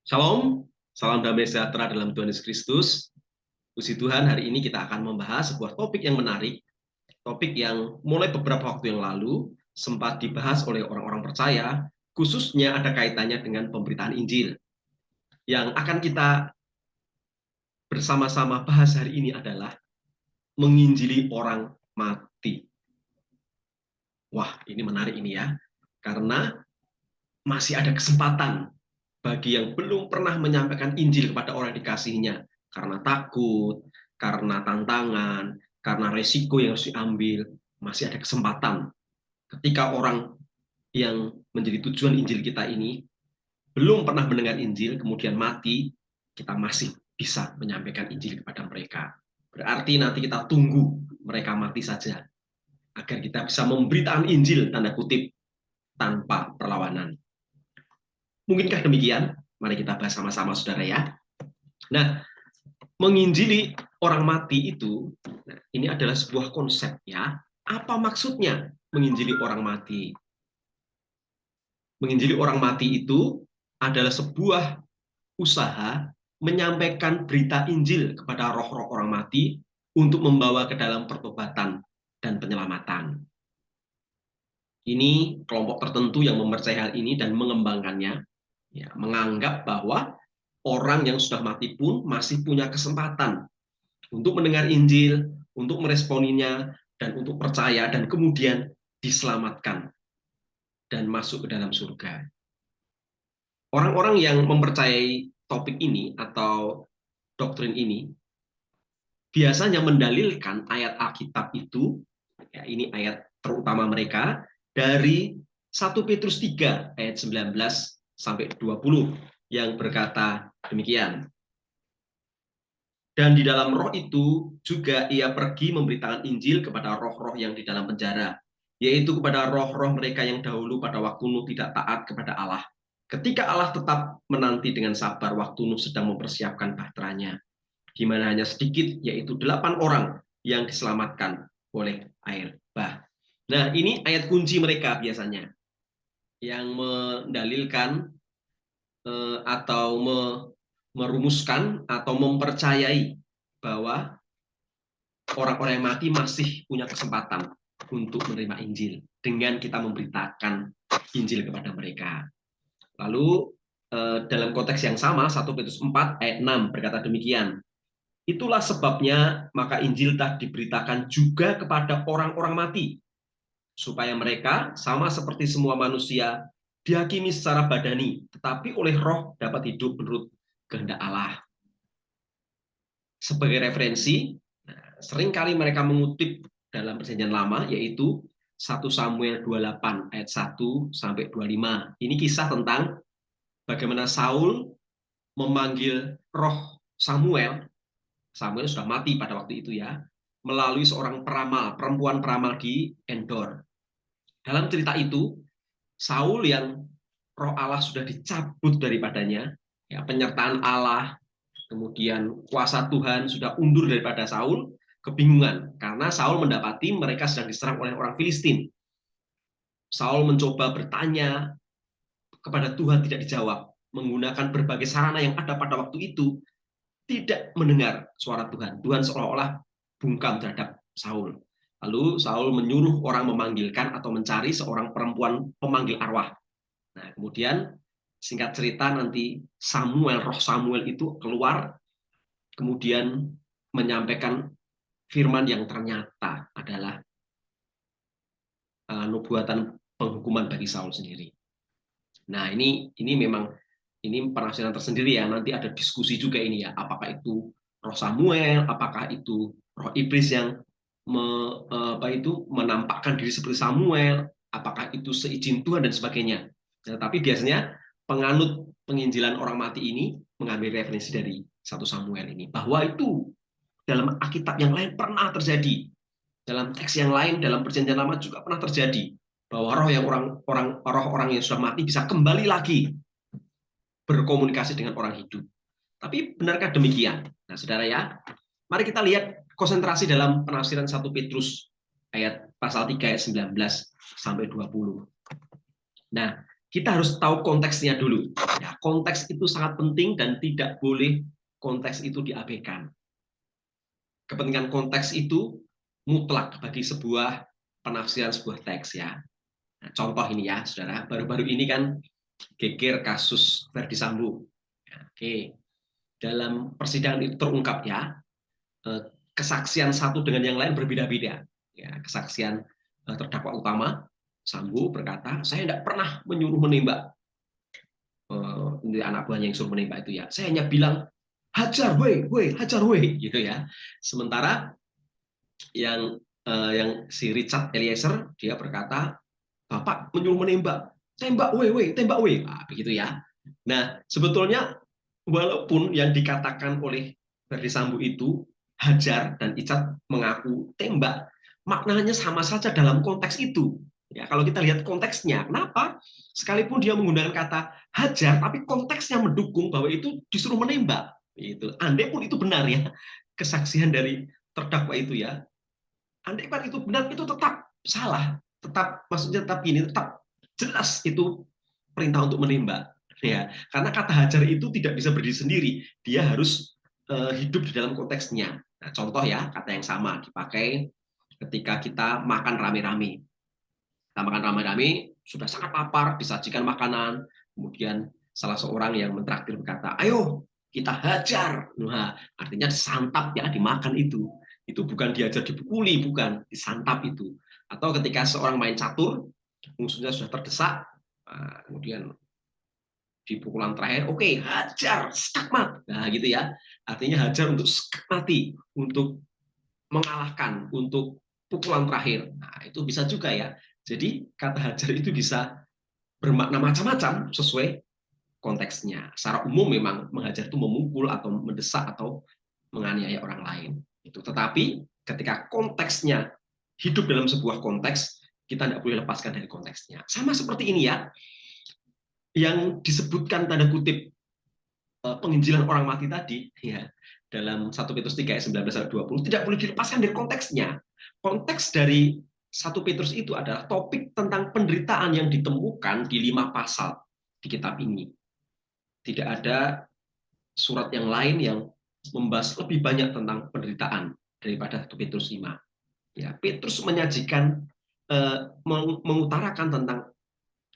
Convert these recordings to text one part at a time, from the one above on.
Shalom, salam damai sejahtera dalam Tuhan Yesus Kristus. Puji Tuhan, hari ini kita akan membahas sebuah topik yang menarik, topik yang mulai beberapa waktu yang lalu sempat dibahas oleh orang-orang percaya, khususnya ada kaitannya dengan pemberitaan Injil. Yang akan kita bersama-sama bahas hari ini adalah menginjili orang mati. Wah, ini menarik ini ya, karena masih ada kesempatan bagi yang belum pernah menyampaikan Injil kepada orang dikasihnya karena takut, karena tantangan, karena resiko yang harus diambil, masih ada kesempatan. Ketika orang yang menjadi tujuan Injil kita ini belum pernah mendengar Injil, kemudian mati, kita masih bisa menyampaikan Injil kepada mereka. Berarti nanti kita tunggu mereka mati saja, agar kita bisa memberitakan Injil, tanda kutip, tanpa perlawanan. Mungkinkah demikian? Mari kita bahas sama-sama, saudara ya. Nah, menginjili orang mati itu, nah, ini adalah sebuah konsep ya. Apa maksudnya menginjili orang mati? Menginjili orang mati itu adalah sebuah usaha menyampaikan berita Injil kepada roh-roh orang mati untuk membawa ke dalam pertobatan dan penyelamatan. Ini kelompok tertentu yang mempercayai hal ini dan mengembangkannya, ya, menganggap bahwa orang yang sudah mati pun masih punya kesempatan untuk mendengar Injil, untuk meresponinya, dan untuk percaya, dan kemudian diselamatkan dan masuk ke dalam surga. Orang-orang yang mempercayai topik ini atau doktrin ini biasanya mendalilkan ayat Alkitab itu, ya, ini ayat terutama mereka, dari 1 Petrus 3 ayat 19 sampai 20 yang berkata demikian. Dan di dalam roh itu juga ia pergi memberitakan Injil kepada roh-roh yang di dalam penjara, yaitu kepada roh-roh mereka yang dahulu pada waktu Nuh tidak taat kepada Allah. Ketika Allah tetap menanti dengan sabar waktu Nuh sedang mempersiapkan bahteranya, di mana hanya sedikit, yaitu 8 orang yang diselamatkan oleh air bah. Nah, ini ayat kunci mereka biasanya yang mendalilkan atau merumuskan atau mempercayai bahwa orang-orang yang mati masih punya kesempatan untuk menerima Injil dengan kita memberitakan Injil kepada mereka. Lalu dalam konteks yang sama 1 Petrus 4 ayat 6 berkata demikian. Itulah sebabnya maka Injil telah diberitakan juga kepada orang-orang mati, supaya mereka sama seperti semua manusia dihakimi secara badani, tetapi oleh roh dapat hidup menurut kehendak Allah. Sebagai referensi, seringkali mereka mengutip dalam Perjanjian Lama, yaitu 1 Samuel 28 ayat 1 sampai 25. Ini kisah tentang bagaimana Saul memanggil roh Samuel. Samuel sudah mati pada waktu itu ya, melalui seorang peramal, perempuan peramal di Endor. Dalam cerita itu, Saul yang roh Allah sudah dicabut daripadanya, ya, penyertaan Allah, kemudian kuasa Tuhan sudah undur daripada Saul, kebingungan karena Saul mendapati mereka sedang diserang oleh orang Filistin. Saul mencoba bertanya kepada Tuhan, tidak dijawab, menggunakan berbagai sarana yang ada pada waktu itu, tidak mendengar suara Tuhan. Tuhan seolah-olah bungkam terhadap Saul. Lalu Saul menyuruh orang memanggilkan atau mencari seorang perempuan pemanggil arwah. Nah, kemudian singkat cerita nanti roh Samuel itu keluar, kemudian menyampaikan firman yang ternyata adalah nubuatan penghukuman bagi Saul sendiri. Nah, ini memang ini penafsiran tersendiri ya. Nanti ada diskusi juga ini ya. Apakah itu roh Samuel, apakah itu roh iblis yang menampakkan diri seperti Samuel, apakah itu seizin Tuhan dan sebagainya. Nah, tapi biasanya penganut penginjilan orang mati ini mengambil referensi dari 1 Samuel ini, bahwa itu dalam Alkitab yang lain pernah terjadi. Dalam teks yang lain, dalam Perjanjian Lama juga pernah terjadi bahwa roh-orang yang sudah mati bisa kembali lagi berkomunikasi dengan orang hidup. Tapi benarkah demikian? Nah, saudara ya, mari kita lihat konsentrasi dalam penafsiran 1 Petrus ayat pasal 3 ayat 19 sampai 20. Nah, kita harus tahu konteksnya dulu. Ya, konteks itu sangat penting dan tidak boleh konteks itu diabaikan. Kepentingan konteks itu mutlak bagi sebuah penafsiran sebuah teks ya. Nah, contoh ini ya, saudara, baru-baru ini kan geger kasus Verdi Sambo. Ya, oke, dalam persidangan itu terungkap ya, kesaksian satu dengan yang lain berbeda-beda. Ya, kesaksian terdakwa utama Sambo berkata, saya tidak pernah menyuruh menembak ini anak buahnya yang suruh menembak itu ya. Saya hanya bilang hajar, weh, hajar, weh, gitu ya. Sementara yang si Richard Eliezer dia berkata, Bapak menyuruh menembak, tembak, weh, nah, begitu ya. Nah, sebetulnya walaupun yang dikatakan oleh Verdi Sambo itu hajar dan Icat mengaku tembak, maknanya sama saja dalam konteks itu. Ya, kalau kita lihat konteksnya, kenapa? Sekalipun dia menggunakan kata hajar, tapi konteksnya mendukung bahwa itu disuruh menembak. Itu. Andai pun itu benar ya, kesaksian dari terdakwa itu ya. Andai kan itu benar, itu tetap salah. Tetap, maksudnya tetap gini, tetap jelas itu perintah untuk menembak. Ya, karena kata hajar itu tidak bisa berdiri sendiri, dia harus hidup di dalam konteksnya. Nah, contoh ya, kata yang sama dipakai ketika kita makan rame-rame. Kita makan rame-rame, sudah sangat lapar, disajikan makanan, kemudian salah seorang yang mentraktir berkata, ayo kita hajar. Nah, artinya disantap ya, dimakan itu. Itu bukan diajar dipukuli, bukan, disantap itu. Atau ketika seorang main catur, musuhnya sudah terdesak, kemudian di pukulan terakhir, oke, hajar, skakmat. Nah, gitu ya. Artinya hajar untuk skakmati, untuk mengalahkan, untuk pukulan terakhir. Nah, itu bisa juga ya. Jadi kata hajar itu bisa bermakna macam-macam sesuai konteksnya. Secara umum memang menghajar itu memukul atau mendesak atau menganiaya orang lain. Itu. Tetapi ketika konteksnya hidup dalam sebuah konteks, kita tidak boleh lepaskan dari konteksnya. Sama seperti ini ya, yang disebutkan tanda kutip penginjilan orang mati tadi, ya dalam 1 Petrus 3 ayat 19 sampai 20 tidak boleh dilepaskan dari konteksnya. Konteks dari 1 Petrus itu adalah topik tentang penderitaan yang ditemukan di 5 pasal di kitab ini. Tidak ada surat yang lain yang membahas lebih banyak tentang penderitaan daripada 1 Petrus 5. Ya, Petrus menyajikan mengutarakan tentang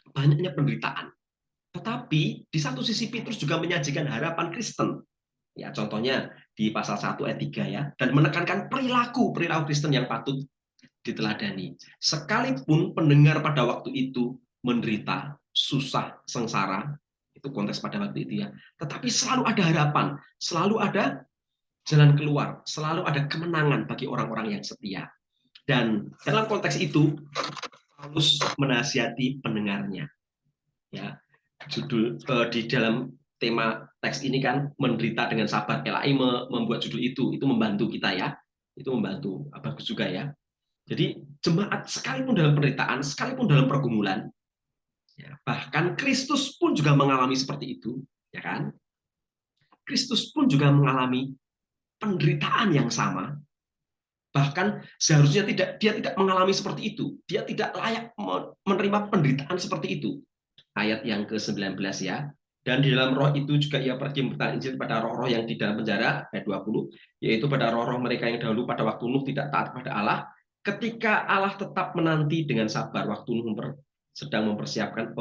banyaknya penderitaan. Tetapi di satu sisi Petrus juga menyajikan harapan Kristen. Ya, contohnya di pasal 1 ayat 3 ya, dan menekankan perilaku Kristen yang patut diteladani. Sekalipun pendengar pada waktu itu menderita, susah, sengsara, itu konteks pada waktu itu ya, tetapi selalu ada harapan, selalu ada jalan keluar, selalu ada kemenangan bagi orang-orang yang setia. Dan dalam konteks itu, Paulus menasihati pendengarnya. Ya, judul di dalam tema teks ini kan menderita dengan sabar. LAI membuat judul itu membantu kita ya, itu membantu bagus juga ya. Jadi jemaat sekalipun dalam penderitaan, sekalipun dalam pergumulan, ya, bahkan Kristus pun juga mengalami seperti itu, ya kan? Kristus pun juga mengalami penderitaan yang sama. Bahkan seharusnya dia tidak mengalami seperti itu. Dia tidak layak menerima penderitaan seperti itu. Ayat yang ke-19 ya. Dan di dalam roh itu juga ia pergi memberitakan Injil pada roh-roh yang di dalam penjara, ayat 20, yaitu pada roh-roh mereka yang dahulu pada waktu Nuh tidak taat pada Allah, ketika Allah tetap menanti dengan sabar waktu Nuh sedang mempersiapkan,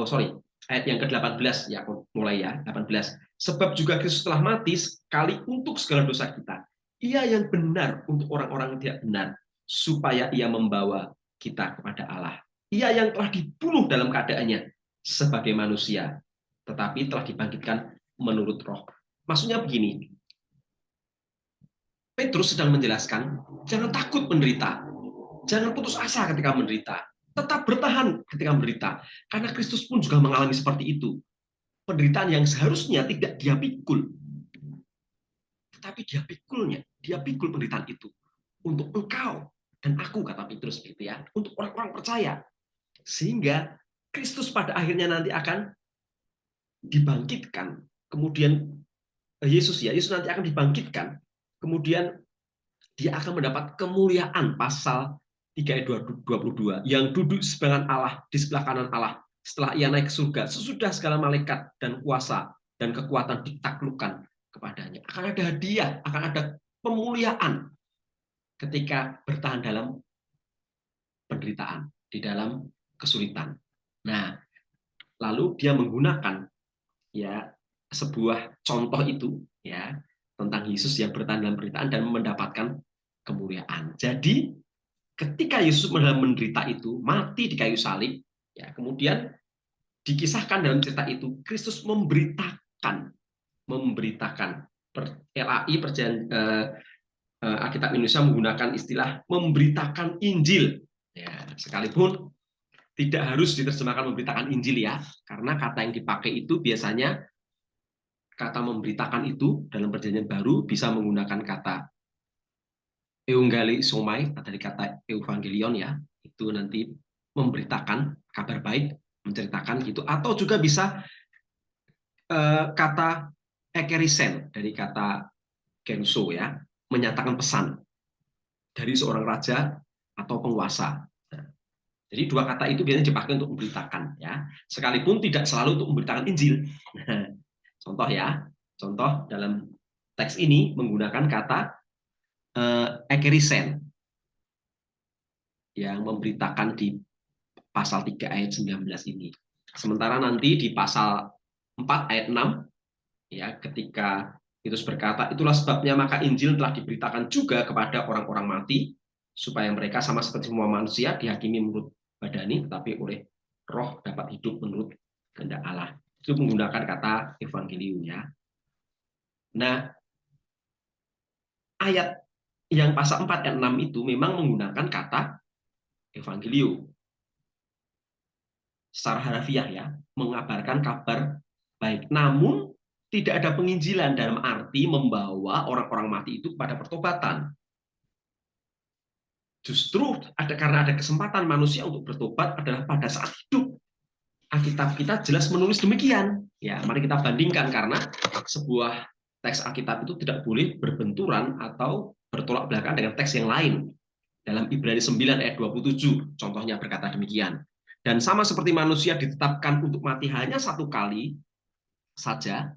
ayat yang ke-18 ya, mulai ya, 18. Sebab juga Kristus telah mati sekali untuk segala dosa kita. Ia yang benar untuk orang-orang yang tidak benar, supaya ia membawa kita kepada Allah. Ia yang telah dibunuh dalam keadaannya sebagai manusia, tetapi telah dibangkitkan menurut roh. Maksudnya begini, Petrus sedang menjelaskan, jangan takut menderita, jangan putus asa ketika menderita, tetap bertahan ketika menderita, karena Kristus pun juga mengalami seperti itu. Penderitaan yang seharusnya tidak dia pikul, tetapi dia pikul penderitaan itu untuk engkau dan aku, kata Petrus gitu ya, untuk orang-orang percaya, sehingga Kristus pada akhirnya nanti akan dibangkitkan. Kemudian Yesus nanti akan dibangkitkan. Kemudian dia akan mendapat kemuliaan, pasal 3 ayat 22, yang duduk di sebelah Allah, di sebelah kanan Allah setelah ia naik ke surga, sesudah segala malaikat dan kuasa dan kekuatan ditaklukkan kepadanya. Akan ada hadiah, akan ada pemuliaan ketika bertahan dalam penderitaan, di dalam kesulitan. Nah, lalu dia menggunakan ya sebuah contoh itu ya tentang Yesus yang bertahan dalam penderitaan dan mendapatkan kemuliaan. Jadi ketika Yesus dalam menderita itu mati di kayu salib, ya kemudian dikisahkan dalam cerita itu Kristus memberitakan LAI Alkitab Indonesia menggunakan istilah memberitakan Injil. Ya, sekalipun tidak harus diterjemahkan memberitakan Injil ya, karena kata yang dipakai itu biasanya kata memberitakan itu dalam Perjanjian Baru bisa menggunakan kata euangelisomai, dari kata evangelion ya, itu nanti memberitakan kabar baik, menceritakan gitu, atau juga bisa kata ekerisen dari kata keruso ya, menyatakan pesan dari seorang raja atau penguasa. Nah, jadi dua kata itu biasanya dipakai untuk memberitakan ya, sekalipun tidak selalu untuk memberitakan Injil. Nah, contoh ya, contoh dalam teks ini menggunakan kata ekerisen yang memberitakan di pasal 3 ayat 19 ini. Sementara nanti di pasal 4 ayat 6 ya ketika Yesus berkata, itulah sebabnya maka Injil telah diberitakan juga kepada orang-orang mati supaya mereka sama seperti semua manusia dihakimi menurut badani tetapi oleh roh dapat hidup menurut kehendak Allah. Itu menggunakan kata evangelium ya. Nah, ayat yang pasal 4 ayat 6 itu memang menggunakan kata evangelium secara harafiah ya, mengabarkan kabar baik. Namun tidak ada penginjilan dalam arti membawa orang-orang mati itu kepada pertobatan. Justru karena ada kesempatan manusia untuk bertobat adalah pada saat hidup. Alkitab kita jelas menulis demikian. Ya, mari kita bandingkan karena sebuah teks Alkitab itu tidak boleh berbenturan atau bertolak belakang dengan teks yang lain. Dalam Ibrani 9 ayat 27 contohnya berkata demikian. Dan sama seperti manusia ditetapkan untuk mati hanya satu kali saja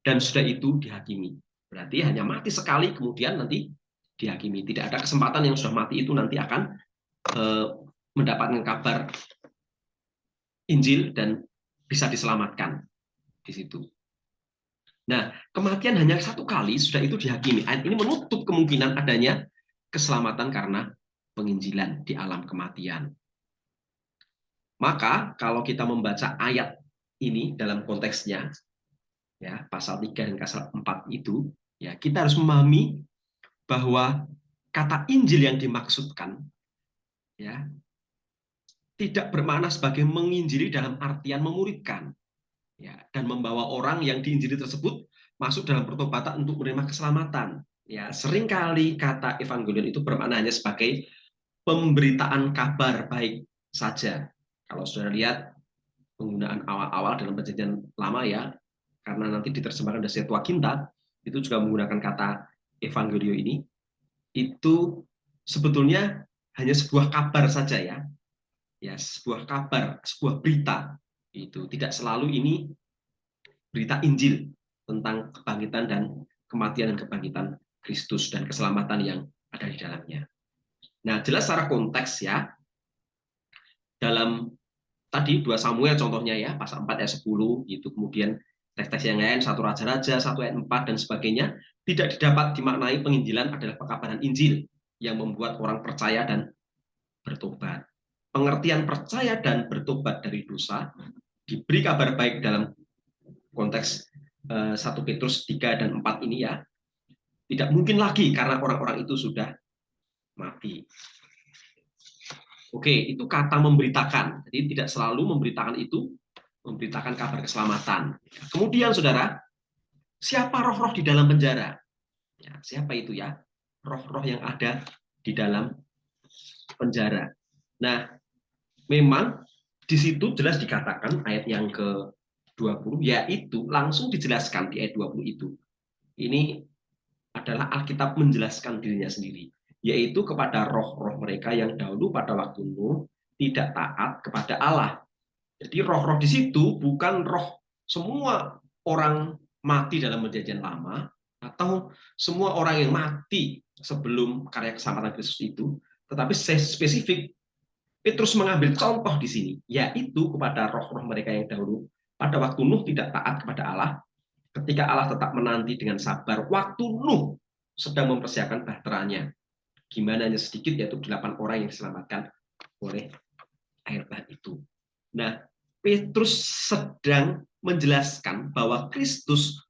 dan sudah itu dihakimi. Berarti hanya mati sekali kemudian nanti dihakimi. Tidak ada kesempatan yang sudah mati itu nanti akan mendapatkan kabar Injil dan bisa diselamatkan di situ. Nah, kematian hanya satu kali sudah itu dihakimi. Ayat ini menutup kemungkinan adanya keselamatan karena penginjilan di alam kematian. Maka kalau kita membaca ayat ini dalam konteksnya, ya pasal 3 dan pasal 4 itu, ya kita harus memahami bahwa kata Injil yang dimaksudkan, ya tidak bermakna sebagai menginjili dalam artian memuridkan, ya dan membawa orang yang diinjili tersebut masuk dalam pertobatan untuk menerima keselamatan. Ya seringkali kata evangelion itu bermakna hanya sebagai pemberitaan kabar baik saja. Kalau sudah lihat penggunaan awal-awal dalam perjanjian lama ya, karena nanti diterjemahkan dari Septuaginta, itu juga menggunakan kata evangelio ini, itu sebetulnya hanya sebuah kabar saja ya, sebuah kabar, sebuah berita. Itu tidak selalu ini berita Injil tentang kebangkitan dan kematian dan kebangkitan Kristus dan keselamatan yang ada di dalamnya. Nah, jelas secara konteks ya, dalam tadi 2 Samuel contohnya ya, pasal 4 ayat 10, itu kemudian teks-teks yang lain, 1 Raja-Raja, 1 ayat 4, dan sebagainya, tidak didapat dimaknai penginjilan adalah pekabaran Injil yang membuat orang percaya dan bertobat. Pengertian percaya dan bertobat dari dosa diberi kabar baik dalam konteks 1 Petrus 3 dan 4 ini ya, tidak mungkin lagi karena orang-orang itu sudah mati. Oke, itu kata memberitakan. Jadi tidak selalu memberitakan itu memberitakan kabar keselamatan. Kemudian saudara, siapa roh-roh di dalam penjara? Ya, siapa itu ya? Roh-roh yang ada di dalam penjara. Nah, memang di situ jelas dikatakan ayat yang ke-20, yaitu langsung dijelaskan di ayat 20 itu. Ini adalah Alkitab menjelaskan dirinya sendiri, yaitu kepada roh-roh mereka yang dahulu pada waktu Nuh tidak taat kepada Allah. Jadi roh-roh di situ bukan roh semua orang mati dalam perjanjian lama atau semua orang yang mati sebelum karya keselamatan Kristus itu, tetapi spesifik Petrus mengambil contoh di sini, yaitu kepada roh-roh mereka yang dahulu pada waktu Nuh tidak taat kepada Allah, ketika Allah tetap menanti dengan sabar waktu Nuh sedang mempersiapkan bahteranya. Gimana hanya sedikit, yaitu 8 orang yang diselamatkan oleh air bah itu. Nah, Petrus sedang menjelaskan bahwa Kristus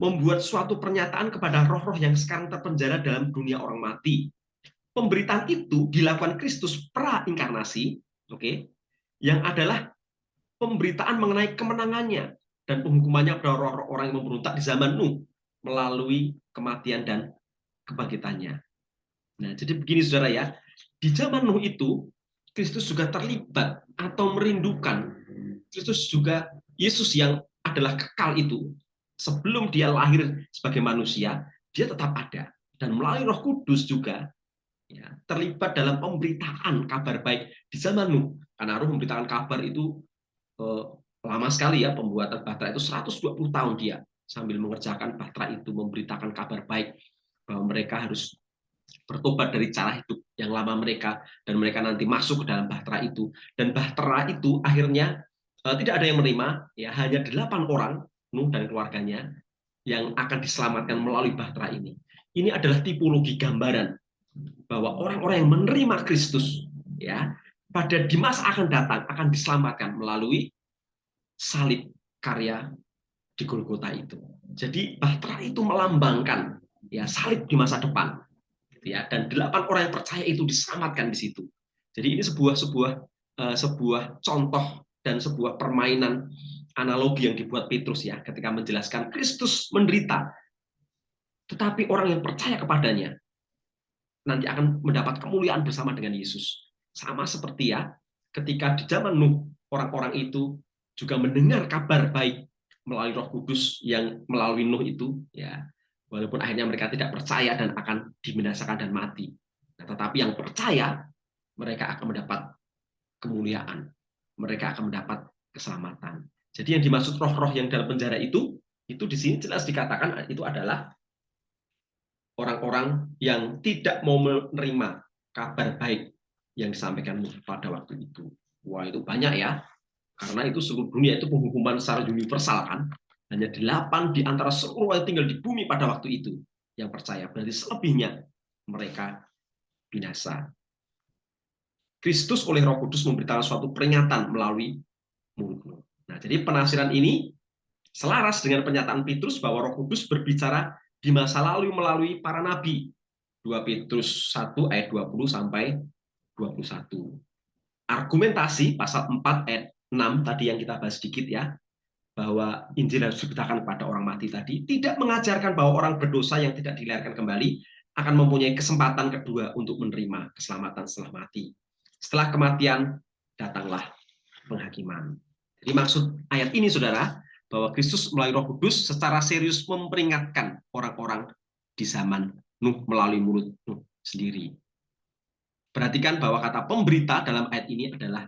membuat suatu pernyataan kepada roh-roh yang sekarang terpenjara dalam dunia orang mati. Pemberitaan itu dilakukan Kristus pra-inkarnasi, oke, yang adalah pemberitaan mengenai kemenangannya dan penghukumannya pada roh-roh orang yang memberontak di zaman Nuh melalui kematian dan kebangkitannya. Nah, jadi begini saudara ya, di zaman Nuh itu Kristus juga terlibat atau merindukan. Kristus juga Yesus yang adalah kekal itu, sebelum dia lahir sebagai manusia, dia tetap ada. Dan melalui Roh Kudus juga ya, terlibat dalam pemberitaan kabar baik di zaman Nuh. Karena Nuh memberitakan kabar itu eh, lama sekali ya, pembuatan Bahtera itu 120 tahun dia sambil mengerjakan Bahtera itu, memberitakan kabar baik bahwa mereka harus bertobat dari cara hidup yang lama mereka, dan mereka nanti masuk ke dalam Bahtera itu. Dan Bahtera itu akhirnya tidak ada yang menerima, ya hanya 8 orang, Nuh dan keluarganya, yang akan diselamatkan melalui Bahtera ini. Ini adalah tipologi gambaran bahwa orang-orang yang menerima Kristus, ya pada di masa akan datang akan diselamatkan melalui salib karya di Golgota itu. Jadi Bahtera itu melambangkan ya salib di masa depan, ya, dan 8 orang yang percaya itu diselamatkan di situ. Jadi ini sebuah contoh dan sebuah permainan analogi yang dibuat Petrus ya ketika menjelaskan Kristus menderita, tetapi orang yang percaya kepadanya nanti akan mendapat kemuliaan bersama dengan Yesus. Sama seperti ya ketika di zaman Nuh orang-orang itu juga mendengar kabar baik melalui Roh Kudus yang melalui Nuh itu, ya walaupun akhirnya mereka tidak percaya dan akan dibinasakan dan mati. Nah, tetapi yang percaya mereka akan mendapat kemuliaan, mereka akan mendapat keselamatan. Jadi yang dimaksud roh-roh yang dalam penjara itu di sini jelas dikatakan itu adalah orang-orang yang tidak mau menerima kabar baik yang disampaikan pada waktu itu. Wah, itu banyak ya, karena itu seluruh dunia itu penghukuman secara universal kan. Hanya 8 di antara seluruh yang tinggal di bumi pada waktu itu yang percaya, berarti selebihnya mereka binasa. Kristus oleh Roh Kudus memberitakan suatu peringatan melalui mulut. Nah, jadi penafsiran ini selaras dengan pernyataan Petrus bahwa Roh Kudus berbicara di masa lalu melalui para nabi. 2 Petrus 1 ayat 20 sampai 21. Argumentasi pasal 4 ayat 6 tadi yang kita bahas sedikit ya, bahwa Injil harus diberitakan kepada orang mati tadi, tidak mengajarkan bahwa orang berdosa yang tidak dilahirkan kembali akan mempunyai kesempatan kedua untuk menerima keselamatan setelah mati. Setelah kematian, datanglah penghakiman. Jadi maksud ayat ini, saudara, bahwa Kristus melalui Roh Kudus secara serius memperingatkan orang-orang di zaman Nuh melalui mulut Nuh sendiri. Perhatikan bahwa kata pemberita dalam ayat ini adalah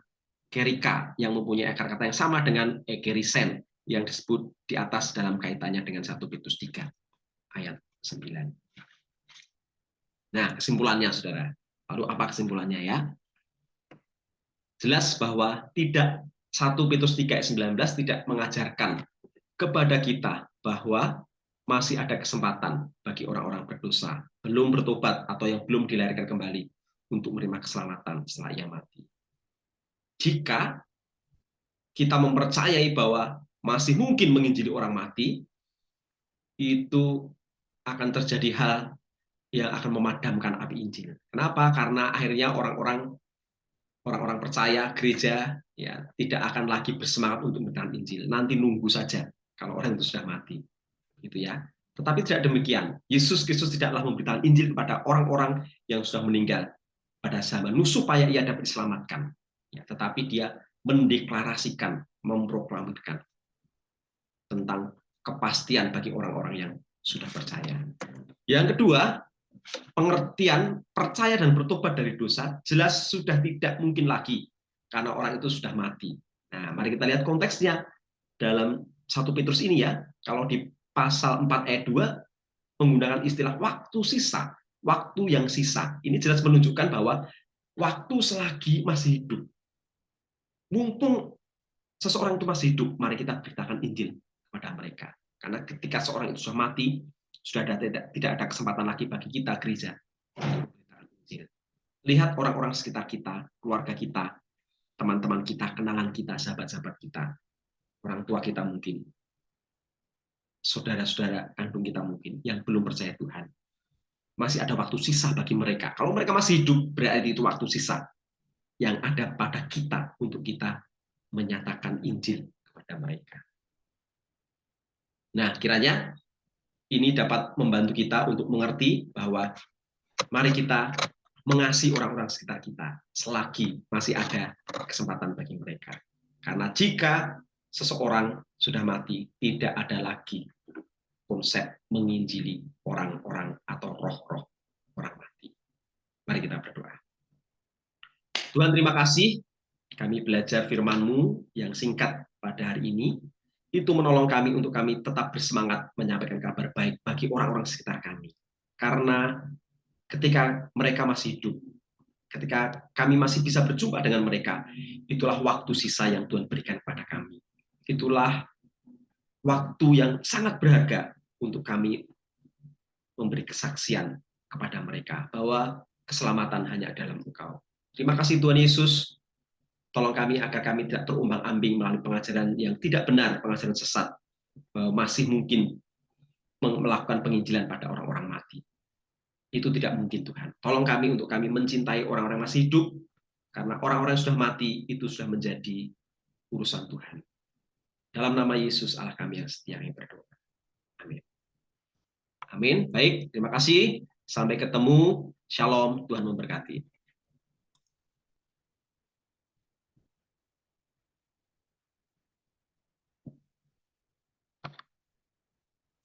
kerika, yang mempunyai akar kata yang sama dengan ekerisen yang disebut di atas dalam kaitannya dengan 1 Petrus 3 ayat 9. Nah, kesimpulannya, saudara. Lalu apa kesimpulannya ya? Jelas bahwa tidak 1 Petrus 3 ayat 19 tidak mengajarkan kepada kita bahwa masih ada kesempatan bagi orang-orang berdosa, belum bertobat atau yang belum dilahirkan kembali untuk menerima keselamatan setelah ia mati. Jika kita mempercayai bahwa masih mungkin menginjili orang mati, itu akan terjadi hal yang akan memadamkan api Injil. Kenapa? Karena akhirnya orang-orang percaya gereja ya tidak akan lagi bersemangat untuk memberitakan Injil. Nanti nunggu saja kalau orang itu sudah mati, gitu ya. Tetapi tidak demikian. Yesus Kristus tidaklah memberitakan Injil kepada orang-orang yang sudah meninggal pada zaman Nuh supaya ia dapat diselamatkan. Ya, tetapi dia mendeklarasikan, memproklamirkan tentang kepastian bagi orang-orang yang sudah percaya. Yang kedua, pengertian percaya dan bertobat dari dosa jelas sudah tidak mungkin lagi karena orang itu sudah mati. Nah, mari kita lihat konteksnya dalam 1 Petrus ini ya. Kalau di pasal 4 ayat 2 menggunakan istilah waktu sisa, waktu yang sisa. Ini jelas menunjukkan bahwa waktu selagi masih hidup. Mumpung seseorang itu masih hidup, mari kita beritakan Injil kepada mereka. Karena ketika seorang itu sudah mati, sudah tidak ada kesempatan lagi bagi kita gereja untuk memberitakan Injil. Lihat orang-orang sekitar kita, keluarga kita, teman-teman kita, kenalan kita, sahabat-sahabat kita, orang tua kita mungkin, saudara-saudara kandung kita mungkin, yang belum percaya Tuhan. Masih ada waktu sisa bagi mereka. Kalau mereka masih hidup, berarti itu waktu sisa yang ada pada kita untuk kita menyatakan Injil kepada mereka. Nah, kiranya ini dapat membantu kita untuk mengerti bahwa mari kita mengasihi orang-orang sekitar kita selagi masih ada kesempatan bagi mereka. Karena jika seseorang sudah mati, tidak ada lagi konsep menginjili orang-orang atau roh-roh orang mati. Mari kita berdoa. Tuhan, terima kasih kami belajar firman-Mu yang singkat pada hari ini. Itu menolong kami untuk kami tetap bersemangat menyampaikan kabar baik bagi orang-orang sekitar kami. Karena ketika mereka masih hidup, ketika kami masih bisa berjumpa dengan mereka, itulah waktu sisa yang Tuhan berikan kepada kami. Itulah waktu yang sangat berharga untuk kami memberi kesaksian kepada mereka bahwa keselamatan hanya dalam Engkau. Terima kasih Tuhan Yesus. Tolong kami agar kami tidak terumbang-ambing melalui pengajaran yang tidak benar, pengajaran sesat, masih mungkin melakukan penginjilan pada orang-orang mati. Itu tidak mungkin Tuhan. Tolong kami untuk kami mencintai orang-orang masih hidup, karena orang-orang yang sudah mati itu sudah menjadi urusan Tuhan. Dalam nama Yesus Allah kami yang setia kami berdoa. Amin. Amin. Baik, terima kasih. Sampai ketemu. Shalom. Tuhan memberkati.